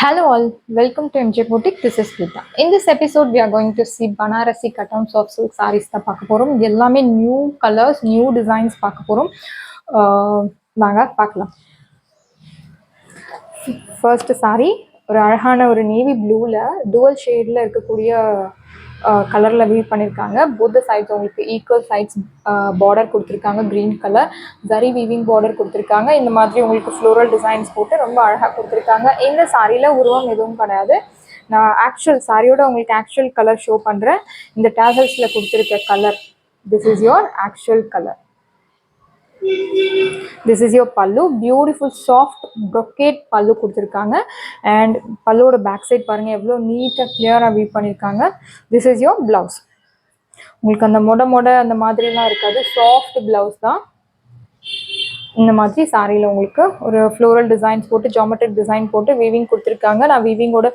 Hello all, welcome to MJ Boutique. This is Gita. In this episode, we are going to see Banarasi cut-ons of silk sarees. பார்க்க போறோம். எல்லாமே new colors, new designs பார்க்க போறோம். வாங்க பார்க்கலாம். First saree ஒரு அழகான ஒரு நேவி ப்ளூல dual ஷேட்ல இருக்கக்கூடிய கலரில் வீவ் பண்ணியிருக்காங்க. போத் சைட்ஸ் உங்களுக்கு ஈக்குவல் சைட்ஸ் பார்டர் கொடுத்துருக்காங்க. Green colour zari weaving border கொடுத்துருக்காங்க. இந்த மாதிரி உங்களுக்கு ஃப்ளோரல் டிசைன்ஸ் போட்டு ரொம்ப அழகாக கொடுத்துருக்காங்க. இந்த சாரியில் உருவம் எதுவும் கிடையாது. நான் ஆக்சுவல் சாரியோட உங்களுக்கு ஆக்சுவல் கலர் ஷோ பண்ணுறேன். இந்த டேசல்ஸில் கொடுத்துருக்க colour, this is your actual colour. This is your pallu, beautiful soft brocade pallu கொடுத்துருக்காங்க. அண்ட் பல்லுவோட பேக் சைட் பாருங்கள் எவ்வளோ நீட்டாக கிளியராக வீவ் பண்ணியிருக்காங்க. This is your blouse. உங்களுக்கு அந்த மொட அந்த மாதிரிலாம் இருக்காது, சாஃப்ட் ப்ளவுஸ் தான். இந்த மாதிரி சாரியில் உங்களுக்கு ஒரு ஃப்ளோரல் டிசைன்ஸ் போட்டு ஜாமெட்ரிக் டிசைன் போட்டு வீவிங் கொடுத்துருக்காங்க. நான் வீவிங்கோட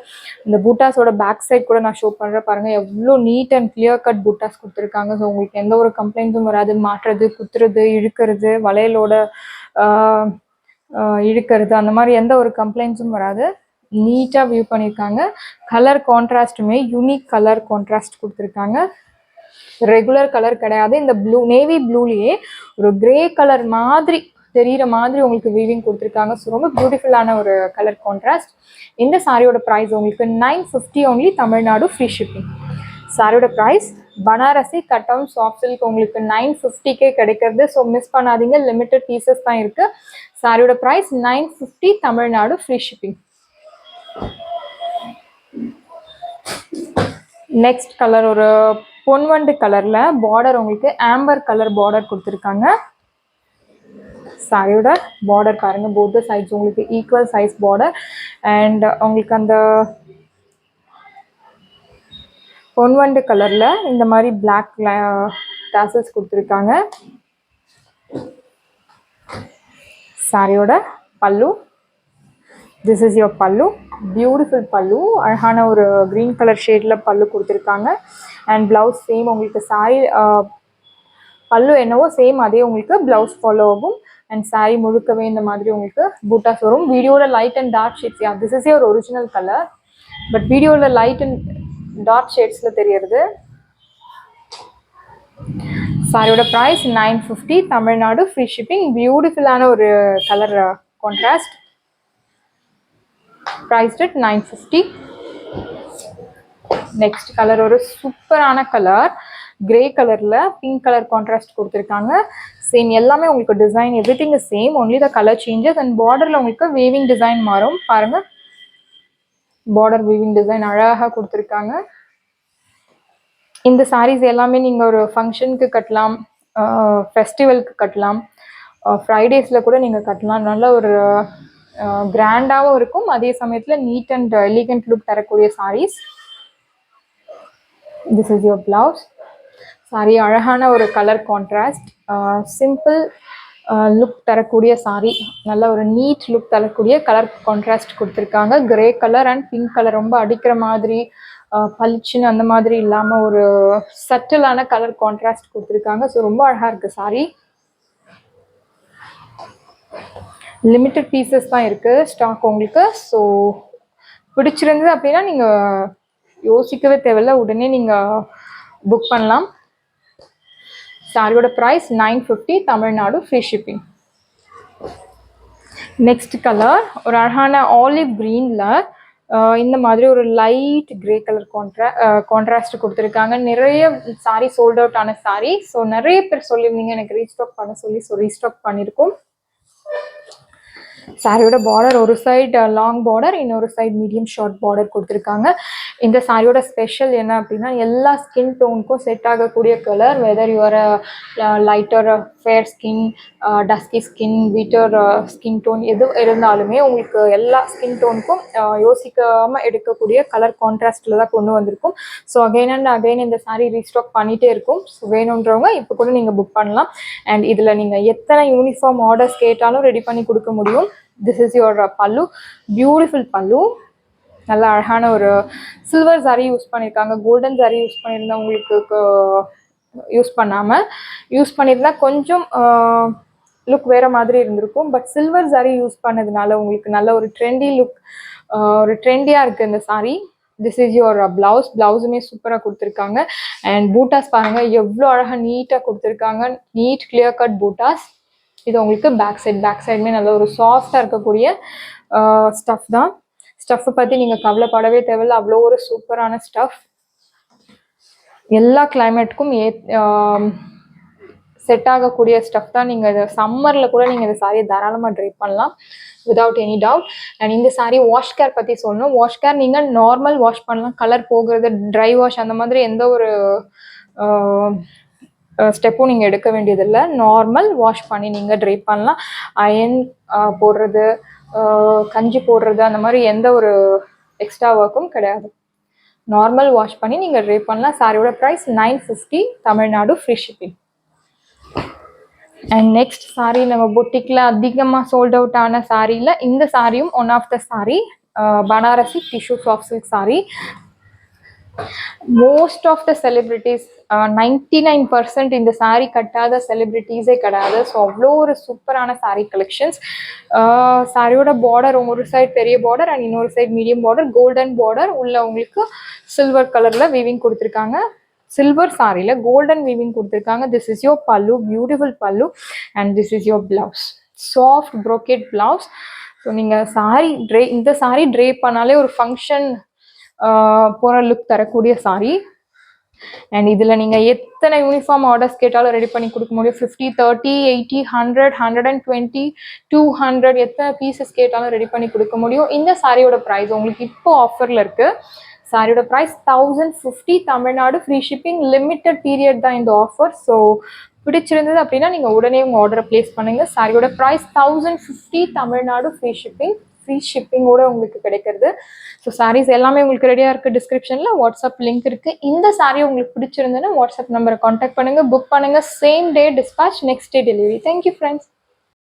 இந்த பூட்டாஸோட பேக் சைட் கூட நான் ஷோ பண்ணுறேன். பாருங்கள் எவ்வளோ neat and clear cut buttas கொடுத்துருக்காங்க. ஸோ உங்களுக்கு எந்த ஒரு கம்ப்ளைண்ட்ஸும் வராது. மாட்டுறது, குத்துறது, இழுக்கிறது, வளையலோட இழுக்கிறது, அந்த மாதிரி எந்த ஒரு கம்ப்ளைண்ட்ஸும் வராது. நீட்டாக வியூ பண்ணியிருக்காங்க. கலர் கான்ட்ராஸ்ட்டுமே யூனிக் கலர் கான்ட்ராஸ்ட் கொடுத்துருக்காங்க. ரெகுலர் கலர் கிடையாது. இந்த ப்ளூ நேவி ப்ளூலேயே ஒரு கிரே கலர் மாதிரி தெரிகிற மாதிரி உங்களுக்கு வீவிங் கொடுத்துருக்காங்க. ஸோ ரொம்ப பியூட்டிஃபுல்லான ஒரு கலர் கான்ட்ராஸ்ட். இந்த சாரியோட ப்ரைஸ் உங்களுக்கு 950 ஒன்லி, தமிழ்நாடு ஃப்ரீ ஷிப்பிங். சாரியோட ப்ரைஸ் பனாரசி கட்டம் சாஃப்ட் சில்க் உங்களுக்கு 950 கிடைக்கிறது. ஸோ மிஸ் பண்ணாதீங்க, லிமிட்டட் பீசஸ் தான் இருக்குது. சாரியோட price 950, Tamil Nadu free shipping. Next colour ஒரு பொன்வண்டு கலரில் பார்டர் உங்களுக்கு ஆம்பர் கலர் பார்டர் கொடுத்துருக்காங்க. சாரியோட பார்டர் பாருங்கள், போத் சைட்ஸ் உங்களுக்கு ஈக்குவல் சைஸ் பார்டர். அண்ட் உங்களுக்கு அந்த பொன்வண்டு கலரில் இந்த மாதிரி பிளாக் டாசல்ஸ் கொடுத்துருக்காங்க. சாரியோட pallu, this is your pallu, beautiful pallu. அழகான ஒரு க்ரீன் கலர் ஷேடில் பல்லு கொடுத்துருக்காங்க. அண்ட் ப்ளவுஸ் சேம் உங்களுக்கு சாரி பல்லு என்னவோ சேம் அதே உங்களுக்கு ப்ளவுஸ் ஃபாலோ ஆகும். அண்ட் சாரி முழுக்கவே இந்த மாதிரி உங்களுக்கு பூட்டாஸ் வரும். வீடியோவில் light and dark shades, this is your original colour, but வீடியோவில் லைட் அண்ட் டார்க் ஷேட்ஸில் தெரியறது. சாரியோட ப்ரைஸ் 950, தமிழ்நாடு ஃப்ரீ ஷிப்பிங். பியூட்டிஃபுல்லான ஒரு colour contrast, priced at 950. Next colour ஒரு சூப்பரான கலர், கிரே கலரில் பிங்க் கலர் கான்ட்ராஸ்ட் கொடுத்துருக்காங்க. சேம் எல்லாமே உங்களுக்கு design everything is same, only the colour changes. And பார்டரில் உங்களுக்கு வீவிங் டிசைன் மாறும். பாருங்கள், பார்டர் வீவிங் டிசைன் அழகாக கொடுத்துருக்காங்க. இந்த சாரீஸ் எல்லாமே நீங்கள் ஒரு ஃபங்க்ஷனுக்கு கட்டலாம், ஃபெஸ்டிவலுக்கு கட்டலாம், ஃப்ரைடேஸில் கூட நீங்கள் கட்டலாம். நல்ல ஒரு கிராண்டாகவும் இருக்கும், அதே சமயத்தில் நீட் அண்ட் எலிகண்ட் லுக் தரக்கூடிய saris. This is your blouse. Sari அழகான ஒரு கலர் கான்ட்ராஸ்ட், சிம்பிள் லுக் தரக்கூடிய சாரி, நல்ல ஒரு நீட் லுக் தரக்கூடிய கலர் கான்ட்ராஸ்ட் கொடுத்துருக்காங்க. Grey colour and pink colour ரொம்ப அடிக்கிற மாதிரி பளிச்சுன்னு அந்த மாதிரி இல்லாமல் ஒரு சட்டிலான கலர் கான்ட்ராஸ்ட் கொடுத்துருக்காங்க. ஸோ ரொம்ப அழகாக இருக்குது சாரி. லிமிட்டட் பீசஸ் தான் இருக்குது ஸ்டாக் உங்களுக்கு. ஸோ பிடிச்சிருந்தது அப்படின்னா நீங்கள் யோசிக்கவே தேவையில்லை, உடனே நீங்கள் புக் பண்ணலாம். சாரியோட price 950, Tamil Nadu free shipping. Next colour ஒரு அழகான ஆலிவ் க்ரீனில் இந்த மாதிரி ஒரு லைட் கிரே கலர் கான்ட்ராஸ்ட் கொடுத்துருக்காங்க. நிறைய சாரி சோல்ட் அவுட் ஆன சாரி. ஸோ நிறைய பேர் சொல்லியிருந்தீங்க எனக்கு ரீஸ்டாக் பண்ண சொல்லி, ஸோ ரீஸ்டாக் பண்ணியிருக்கோம். சாரியோட பார்டர் ஒரு சைடு லாங் பார்டர், இன்னொரு சைடு மீடியம் ஷார்ட் பார்டர் கொடுத்துருக்காங்க. இந்த சாரியோட ஸ்பெஷல் என்ன அப்படின்னா எல்லா ஸ்கின் டோனுக்கும் செட் ஆகக்கூடிய colour. Whether your lighter fair skin, dusky skin, வீட்டர் ஸ்கின் டோன் எது இருந்தாலுமே உங்களுக்கு எல்லா ஸ்கின் டோனுக்கும் யோசிக்காமல் எடுக்கக்கூடிய கலர் கான்ட்ராஸ்டில் தான் கொண்டு வந்திருக்கும். ஸோ அகைன் அண்ட் அகைன் இந்த சாரீ ரீஸ்டாக் பண்ணிகிட்டே இருக்கும். ஸோ வேணுன்றவங்க இப்போ கூட நீங்கள் புக் பண்ணலாம். அண்ட் இதில் நீங்கள் எத்தனை யூனிஃபார்ம் ஆர்டர்ஸ் கேட்டாலும் ரெடி பண்ணி கொடுக்க முடியும். திஸ் இஸ் யுவர் பல்லு, பியூட்டிஃபுல் பல்லு. நல்ல அழகான ஒரு சில்வர் சாரி யூஸ் பண்ணியிருக்காங்க. கோல்டன் சாரி யூஸ் பண்ணியிருந்தா உங்களுக்கு யூஸ் பண்ணியிருந்தா கொஞ்சம் லுக் வேறு மாதிரி இருந்திருக்கும். பட் சில்வர் சாரி யூஸ் பண்ணதுனால உங்களுக்கு நல்ல ஒரு ட்ரெண்டி லுக், ஒரு ட்ரெண்டியாக இருக்குது இந்த sari. This is your blouse. ப்ளவுஸுமே சூப்பராக கொடுத்துருக்காங்க. அண்ட் பூட்டாஸ் பாருங்கள் எவ்வளோ அழகாக நீட்டாக கொடுத்துருக்காங்க. Neat clear cut buttas. இது உங்களுக்கு பேக் சைடுமே நல்ல ஒரு சாஃப்டாக இருக்கக்கூடிய ஸ்டஃப் தான். ஸ்டஃப்பை பற்றி நீங்கள் கவலைப்படவே தேவையில்லை, அவ்வளோ ஒரு சூப்பரான ஸ்டஃப். எல்லா கிளைமேட்டுக்கும் செட் ஆகக்கூடிய ஸ்டஃப் தான். நீங்கள் இதை சம்மரில் கூட நீங்கள் இந்த சாரியை தாராளமாக ட்ரை பண்ணலாம் விதவுட் எனி டவுட். அண்ட் இந்த சாரீ வாஷ் கேர் பற்றி சொல்லணும். வாஷ் கேர் நீங்கள் நார்மல் வாஷ் பண்ணலாம், கலர் போகிறது, ட்ரை வாஷ் அந்த மாதிரி எந்த ஒரு ஸ்டெப்பும் நீங்கள் எடுக்க வேண்டியதில்லை. நார்மல் வாஷ் பண்ணி நீங்கள் ட்ரை பண்ணலாம். அயன் போடுறது, கஞ்சி போடுறது அந்த மாதிரி எந்த ஒரு எக்ஸ்ட்ரா ஒர்க்கும் கிடையாது. நார்மல் வாஷ் பண்ணி நீங்கள் ட்ரை பண்ணலாம். சாரியோட price 950, Tamil Nadu, free shipping. And next sari நம்ம பொட்டிக்கில் அதிகமாக சோல்ட் அவுட் ஆன சாரியில் இந்த சாரியும் one of the sari. Banarasi tissue soft silk sari. Most of the celebrities 99% இந்த சாரீ கட்டாத செலிப்ரிட்டிஸே கிடையாது. ஸோ அவ்வளோ ஒரு சூப்பரான சாரீ கலெக்ஷன்ஸ். சாரியோட பார்டர் ஒரு சைட் பெரிய பார்டர் அண்ட் இன்னொரு side medium border, golden border உள்ள உங்களுக்கு சில்வர் கலரில் வீவிங் கொடுத்துருக்காங்க. சில்வர் சாரியில் கோல்டன் வீவிங் கொடுத்துருக்காங்க. This is your pallu, beautiful pallu. And this is your blouse, soft brocade blouse. So நீங்கள் இந்த சாரீ ட்ரே பண்ணாலே ஒரு ஃபங்க்ஷன் போகிற லுக் தரக்கூடிய சாரீ. அண்ட் இதில் நீங்கள் எத்தனை யூனிஃபார்ம் ஆர்டர்ஸ் கேட்டாலும் ரெடி பண்ணி கொடுக்க முடியும். 50, 30, 80, 100, 120, 200 எத்தனை பீசஸ் கேட்டாலும் ரெடி பண்ணி கொடுக்க முடியும். இந்த சாரியோட ப்ரைஸ் உங்களுக்கு இப்போ ஆஃபரில் இருக்குது. சாரியோட price 1050, Tamil Nadu, free shipping. Limited period தான் இந்த ஆஃபர். ஸோ பிடிச்சிருந்தது அப்படின்னா நீங்கள் உடனே உங்கள் ஆர்டரை ப்ளேஸ் பண்ணுங்கள். சாரியோட ப்ரைஸ் 1050, தமிழ்நாடு, ஃப்ரீ ஷிப்பிங்கோட உங்களுக்கு கிடைக்கிறது. ஸோ சாரீஸ் எல்லாமே உங்களுக்கு ரெடியாக இருக்குது. டிஸ்கிரிப்ஷனில் வாட்ஸ்அப் லிங்க் இருக்குது. இந்த சாரீ உங்களுக்கு பிடிச்சிருந்ததுன்னா வாட்ஸ்அப் நம்பரை கான்டாக்ட் பண்ணுங்கள், புக் பண்ணுங்கள். Same day dispatch, next day delivery. Thank you friends.